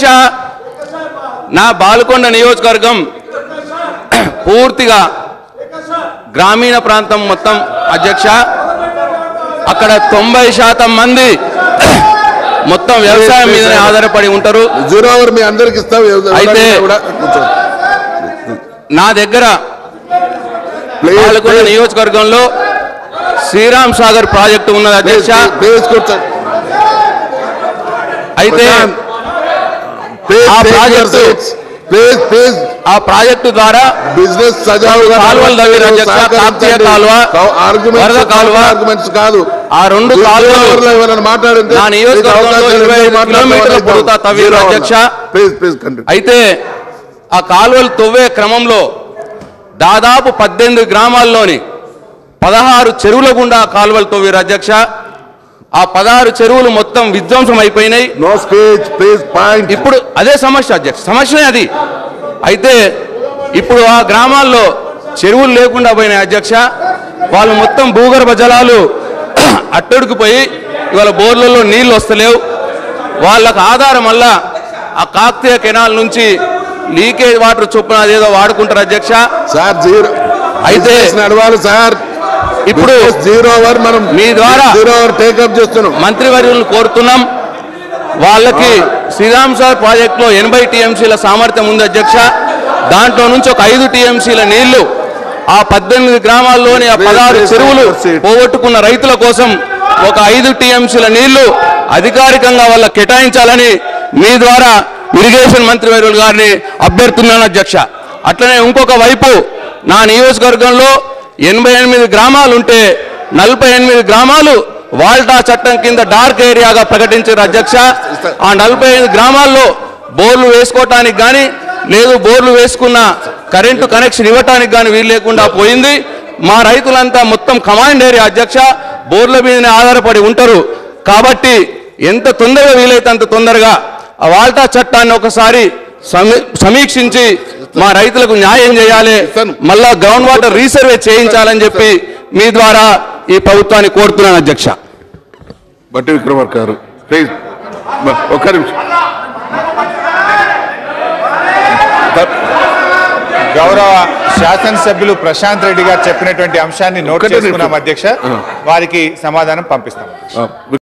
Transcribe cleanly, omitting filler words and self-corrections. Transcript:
అధ్యక్ష నా బాల్కొండ నియోజకవర్గం పూర్తిగా గ్రామీణ ప్రాంతం మొత్తం అధ్యక్ష అక్కడ 90% మంది మొత్తం వ్యవసాయం మీదనే ఆధారపడి ఉంటారు. మీ అందరికి ఇస్తాం. అయితే నా దగ్గర బాల్కొండ నియోజకవర్గంలో శ్రీరామ్ సాగర్ ప్రాజెక్టు ఉన్నది అధ్యక్ష. అయితే ఆ ప్రాజెక్టు ద్వారా బిజినెస్ కాలువలు తవ్విరు అధ్యక్ష. కాకతీయ కాలువ, వరద కాలువ కాదు, ఆ రెండు కాలువలు మాట్లాడితే నా నియోజకవర్గంలో 25 కిలోమీటర్ల పొడవుతా తవ్విరు అధ్యక్ష. అయితే ఆ కాలువలు తవ్వే క్రమంలో దాదాపు 18 గ్రామాల్లోని 16 చెరువుల గుండా కాలువలు తవ్విరు అధ్యక్ష. ఆ 16 చెరువులు మొత్తం విధ్వంసం అయిపోయినాయి. ఇప్పుడు అదే సమస్య అధ్యక్ష, సమస్యనే అది. అయితే ఇప్పుడు ఆ గ్రామాల్లో చెరువులు లేకుండా పోయినాయి అధ్యక్ష. వాళ్ళు మొత్తం భూగర్భ జలాలు అట్టడుకుపోయి ఇవాళ బోర్లలో నీళ్లు వస్తలేవు. వాళ్ళకు ఆధారం వల్ల ఆ కాకతీయ కెనాల్ నుంచి లీకేజ్ వాటర్ చొప్పున అదేదో వాడుకుంటారు అధ్యక్ష. అయితే నడవాలి సార్. ఇప్పుడు మనం మీ ద్వారా టేకప్ చేస్తున్నాం, మంత్రివర్యులను కోరుతున్నాం. వాళ్ళకి శ్రీరామ్ సాగర్ ప్రాజెక్టులో 80 టీఎంసీల సామర్థ్యం ఉంది అధ్యక్ష. దాంట్లో నుంచి ఒక 5 టీఎంసీల నీళ్లు ఆ 18 గ్రామాల్లోని ఆ 16 చెరువులు పోగొట్టుకున్న రైతుల కోసం ఒక 5 టీఎంసీల నీళ్లు అధికారికంగా వాళ్ళ కేటాయించాలని మీ ద్వారా ఇరిగేషన్ మంత్రివర్యులు గారిని అభ్యర్థిస్తున్నాను అధ్యక్ష. అట్లనే ఇంకొక వైపు నా నియోజకవర్గంలో 88 గ్రామాలు ఉంటే 48 గ్రామాలు వాల్టా చట్టం కింద డార్క్ ఏరియాగా ప్రకటించారు అధ్యక్ష. ఆ 45 గ్రామాల్లో బోర్లు వేసుకోవటానికి కానీ లేదు బోర్లు వేసుకున్న కరెంటు కనెక్షన్ ఇవ్వటానికి కానీ వీలు లేకుండా పోయింది. మా రైతులంతా మొత్తం కమాండ్ ఏరియా అధ్యక్ష, బోర్ల మీదనే ఆధారపడి ఉంటారు. కాబట్టి ఎంత తొందరగా వీలైతే అంత తొందరగా ఆ వాల్టా చట్టాన్ని ఒకసారి సమీక్షించి మా రైతులకు న్యాయం చేయాలి, మళ్ళా గ్రౌండ్ వాటర్ రీసర్వే చేయించాలని చెప్పి మీ ద్వారా ఈ ప్రభుత్వాన్ని కోరుతున్నాను అధ్యక్ష. బట్టి విక్రమార్క గారు ప్లీజ్ ఒక్క నిమిషం. గౌరవ శాసనసభ్యులు ప్రశాంత్ రెడ్డి గారు చెప్పినటువంటి అంశాన్ని నోట్ చేసుకున్నాం అధ్యక్ష. వారికి సమాధానం పంపిస్తాం.